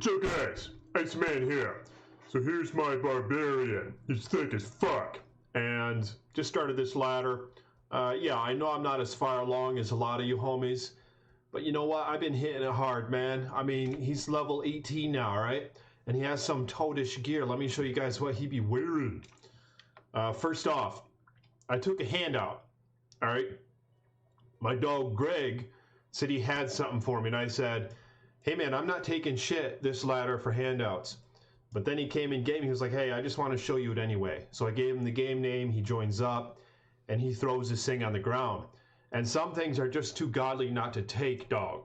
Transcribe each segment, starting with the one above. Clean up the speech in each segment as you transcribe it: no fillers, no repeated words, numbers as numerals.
What's up, guys? Iceman here. So here's my Barbarian. He's thick as fuck. And just started this ladder. Yeah, I know I'm not as far along as a lot of you homies. But you know what? I've been hitting it hard, man. I mean, he's level 18 now, right? And he has some toadish gear. Let me show you guys what he be wearing. First off, I took a handout, all right? My dog Greg said he had something for me, and I said, hey man, I'm not taking shit this ladder for handouts. But then he came in game, he was like, hey, I just want to show you it anyway. So I gave him the game name, he joins up, and he throws this thing on the ground. And some things are just too godly not to take, dog.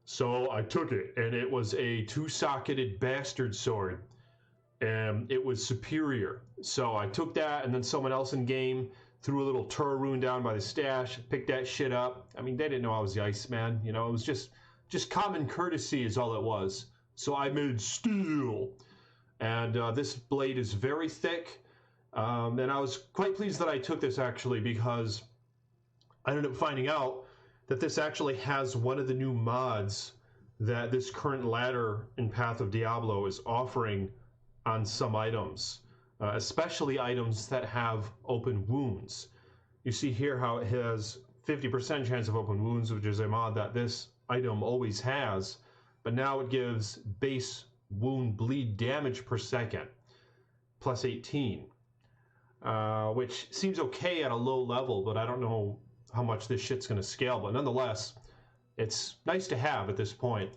So I took it, and it was a two-socketed bastard sword. And it was superior. So I took that, and then someone else in game threw a little Tur rune down by the stash, picked that shit up. I mean, they didn't know I was the Iceman, you know, it was just common courtesy is all it was. So I made steel. And this blade is very thick. And I was quite pleased that I took this actually, because I ended up finding out that this actually has one of the new mods that this current ladder in Path of Diablo is offering on some items, especially items that have open wounds. You see here how it has 50% chance of open wounds, which is a mod that this item always has, but now it gives base wound bleed damage per second plus 18, which seems okay at a low level, but I don't know how much this shit's going to scale, but nonetheless it's nice to have at this point.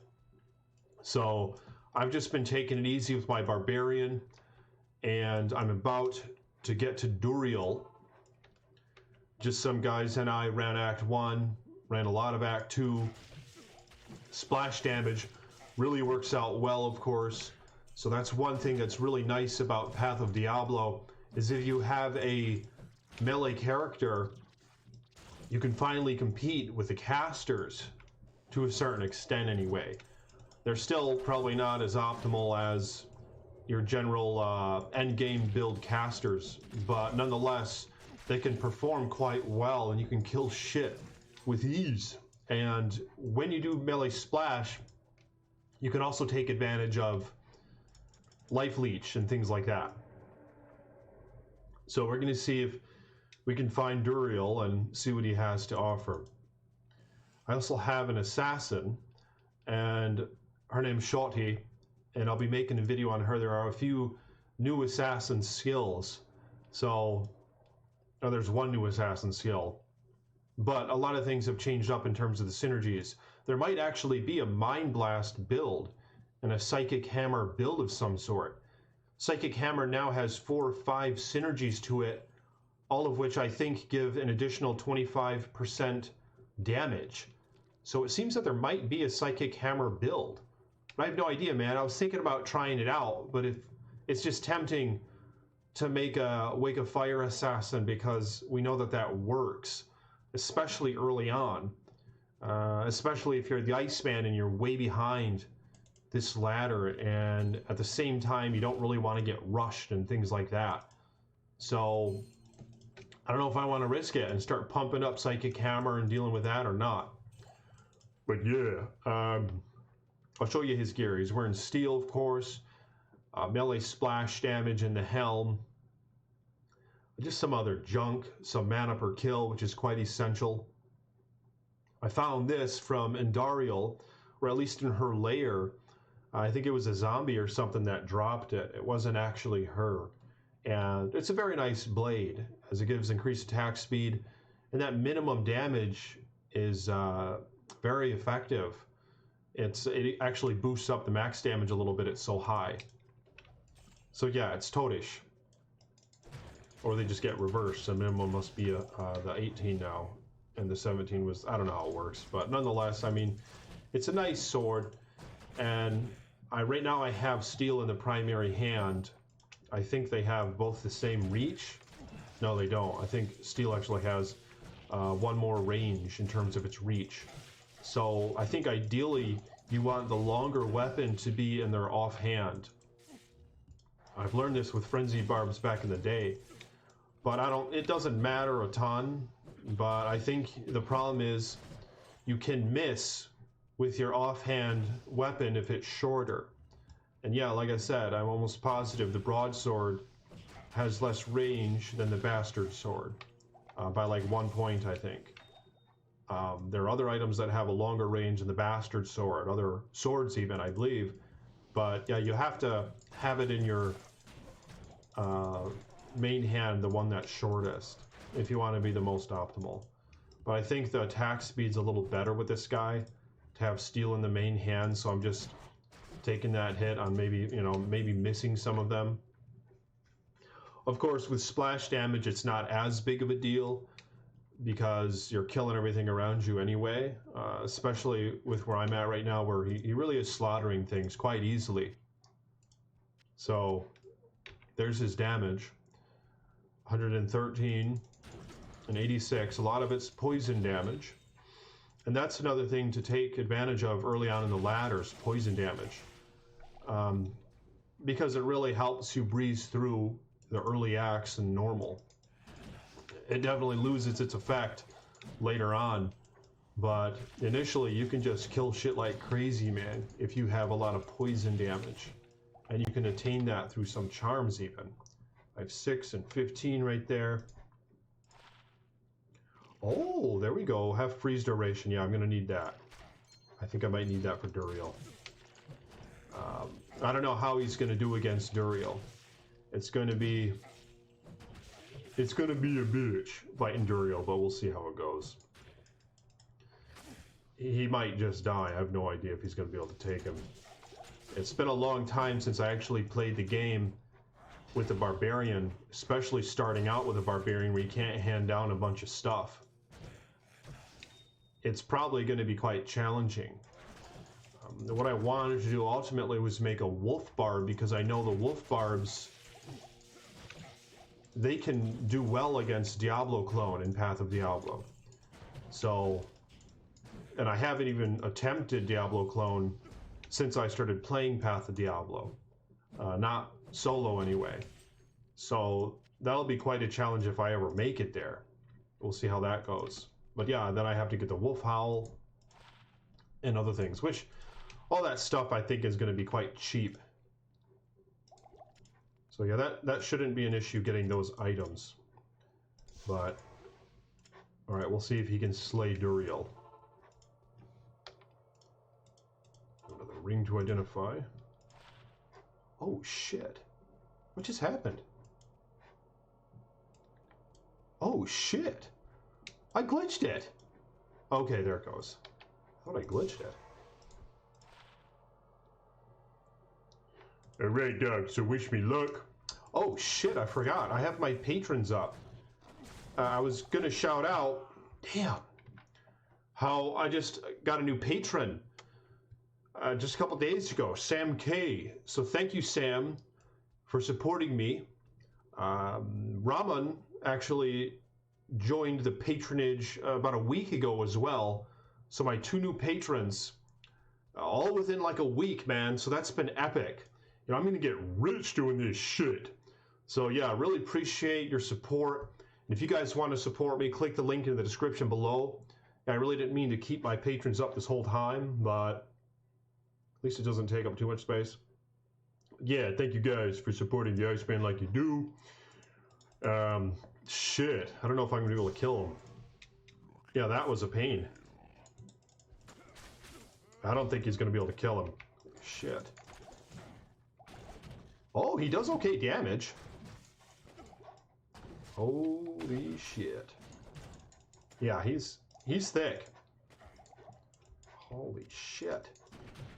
So I've just been taking it easy with my Barbarian, and I'm about to get to Duriel. Just some guys and I ran Act 1, ran a lot of Act 2. Splash damage really works out well, of course. So that's one thing that's really nice about Path of Diablo, is if you have a melee character, you can finally compete with the casters to a certain extent anyway. They're still probably not as optimal as your general end game build casters, but nonetheless, they can perform quite well and you can kill shit with ease. And when you do melee splash, you can also take advantage of life leech and things like that. So we're going to see if we can find Duriel and see what he has to offer. I also have an assassin, and her name's Shotty, and I'll be making a video on her. There are a few new assassin skills. So, there's one new assassin skill, but a lot of things have changed up in terms of the synergies. There might actually be a Mind Blast build and a Psychic Hammer build of some sort. Psychic Hammer now has 4 or 5 synergies to it, all of which I think give an additional 25% damage. So it seems that there might be a Psychic Hammer build. I have no idea, man. I was thinking about trying it out, but if it's just tempting to make a Wake of Fire assassin, because we know that that works, especially early on, especially if you're the Iceman and you're way behind this ladder, and at the same time you don't really want to get rushed and things like that. So I don't know if I want to risk it and start pumping up Psychic Hammer and dealing with that or not. But yeah, I'll show you his gear. He's wearing steel, of course, melee splash damage in the helm, just some other junk, some mana per kill, which is quite essential. I found this from Duriel, or at least in her lair. I think it was a zombie or something that dropped it. It wasn't actually her. And it's a very nice blade, as it gives increased attack speed, and that minimum damage is very effective. It actually boosts up the max damage a little bit, it's so high. So yeah, it's toadish. Or they just get reversed. The minimum must be the 18 now, and the 17 was, I don't know how it works, but nonetheless, I mean, it's a nice sword, and right now I have steel in the primary hand. I think they have both the same reach. No, they don't. I think steel actually has one more range in terms of its reach. So I think ideally you want the longer weapon to be in their offhand. I've learned this with frenzied barbs back in the day, but it doesn't matter a ton. But I think the problem is you can miss with your offhand weapon if it's shorter. And yeah, like I said, I'm almost positive the broadsword has less range than the bastard sword. By like 1 point, I think. There are other items that have a longer range than the bastard sword, other swords even, I believe. But yeah, you have to have it in your main hand, the one that's shortest, if you want to be the most optimal. But I think the attack speed's a little better with this guy to have steel in the main hand, so I'm just taking that hit on maybe, you know, maybe missing some of them. Of course, with splash damage, it's not as big of a deal because you're killing everything around you anyway, especially with where I'm at right now, where he really is slaughtering things quite easily. So there's his damage. 113 and 86. A lot of it's poison damage. And that's another thing to take advantage of early on in the ladders, poison damage. Because it really helps you breeze through the early acts and normal. It definitely loses its effect later on, but initially you can just kill shit like crazy, man, if you have a lot of poison damage. And you can attain that through some charms even. I have 6 and 15 right there. Oh, there we go. Have freeze duration. Yeah, I'm going to need that. I think I might need that for Duriel. I don't know how he's going to do against Duriel. It's going to be a bitch fighting Duriel, but we'll see how it goes. He might just die. I have no idea if he's going to be able to take him. It's been a long time since I actually played the game with the Barbarian, especially starting out with a Barbarian where you can't hand down a bunch of stuff. It's probably going to be quite challenging. What I wanted to do ultimately was make a wolf barb, because I know the wolf barbs, they can do well against Diablo clone in Path of Diablo. So, and I haven't even attempted Diablo clone since I started playing Path of Diablo. Not solo anyway. So that'll be quite a challenge if I ever make it there. We'll see how that goes. But yeah, then I have to get the wolf howl and other things, which all that stuff I think is going to be quite cheap. So yeah, that shouldn't be an issue getting those items. But all right, we'll see if he can slay Duriel. Another ring to identify. Oh shit. What just happened? Oh shit. I glitched it. Okay, there it goes. I thought I glitched it. Alright, Doug, so wish me luck. Oh shit, I forgot. I have my patrons up. I was gonna shout out, damn, how I just got a new patron just a couple days ago, Sam K. So thank you, Sam, for supporting me. Raman actually joined the patronage about a week ago as well. So my 2 new patrons, all within like a week, man. So that's been epic. You know, I'm going to get rich doing this shit. So yeah, I really appreciate your support. And if you guys want to support me, click the link in the description below. I really didn't mean to keep my patrons up this whole time, but at least it doesn't take up too much space. Yeah, thank you guys for supporting the Iceman like you do. Shit, I don't know if I'm going to be able to kill him. Yeah, that was a pain. I don't think he's going to be able to kill him. Shit. Oh, he does okay damage. Holy shit. Yeah, he's thick. Holy shit.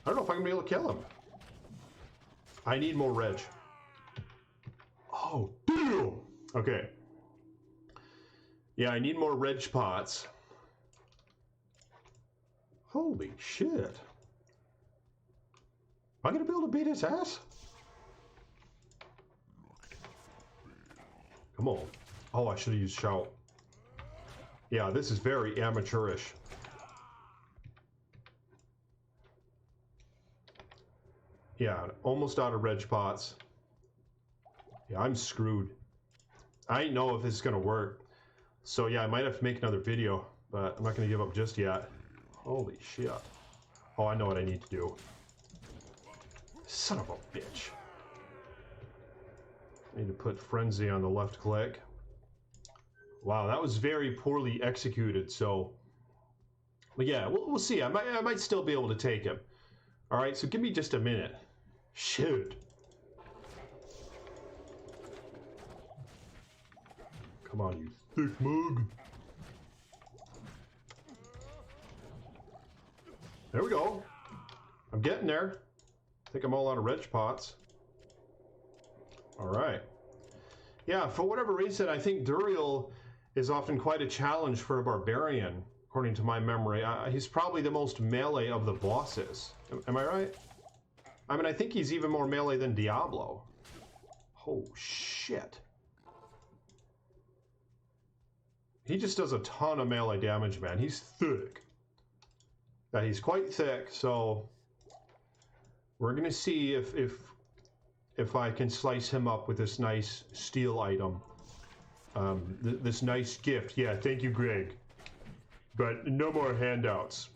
I don't know if I'm going to be able to kill him. I need more reg. Oh, damn! Okay. Yeah, I need more reg pots. Holy shit. Am I going to be able to beat his ass? Come on. Oh, I should have used shout. Yeah, this is very amateurish. Yeah, almost out of reg pots. Yeah, I'm screwed. I don't know if this is going to work. So yeah, I might have to make another video, but I'm not going to give up just yet. Holy shit. Oh, I know what I need to do. Son of a bitch. Need to put frenzy on the left click. Wow, that was very poorly executed, so... But yeah, we'll see. I might still be able to take him. Alright, so give me just a minute. Shoot. Come on, you thick mug. There we go. I'm getting there. I think I'm all out of wrench pots. Alright. Yeah, for whatever reason, I think Duriel is often quite a challenge for a barbarian, according to my memory. He's probably the most melee of the bosses. Am I right? I mean, I think he's even more melee than Diablo. Oh, shit. He just does a ton of melee damage, man. He's thick. Yeah, he's quite thick, so we're gonna see if I can slice him up with this nice steel item. This nice gift. Yeah, thank you, Greg. But no more handouts.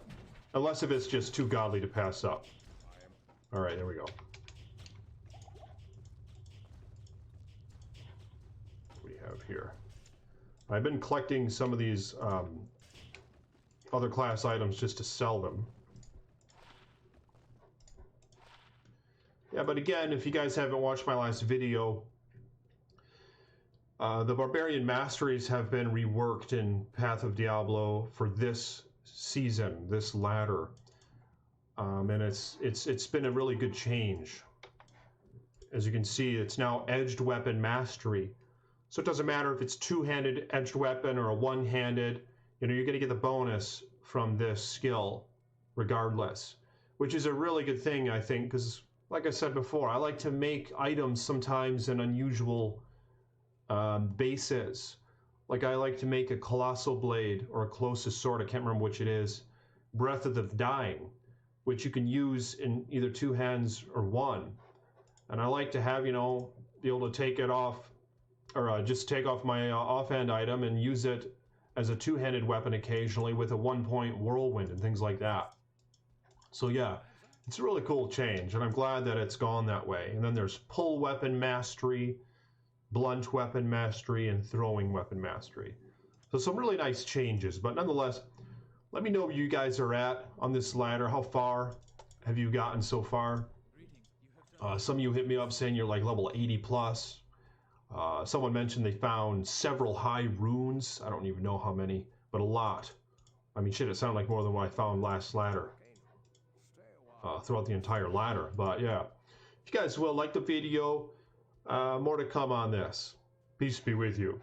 Unless if it's just too godly to pass up. Alright, there we go. What do we have here? I've been collecting some of these other class items just to sell them. Yeah, but again, if you guys haven't watched my last video, the Barbarian Masteries have been reworked in Path of Diablo for this season, this ladder. And it's been a really good change. As you can see, it's now Edged Weapon Mastery. So it doesn't matter if it's two-handed edged weapon or a one-handed, you know, you're going to get the bonus from this skill regardless, which is a really good thing, I think, because like I said before, I like to make items sometimes in unusual bases. Like I like to make a Colossal Blade or a Colossus Sword, I can't remember which it is, Breath of the Dying, which you can use in either two hands or one. And I like to have, you know, be able to take it off, or just take off my offhand item and use it as a two-handed weapon occasionally with a one-point whirlwind and things like that. So yeah, it's a really cool change, and I'm glad that it's gone that way. And then there's pull weapon mastery, blunt weapon mastery, and throwing weapon mastery. So some really nice changes, but nonetheless, let me know where you guys are at on this ladder. How far have you gotten so far? Some of you hit me up saying you're like level 80 plus. Someone mentioned they found several high runes. I don't even know how many, but a lot. I mean, shit, it sounded like more than what I found last ladder. Throughout the entire ladder. But yeah, if you guys will like the video, more to come on this. Peace be with you.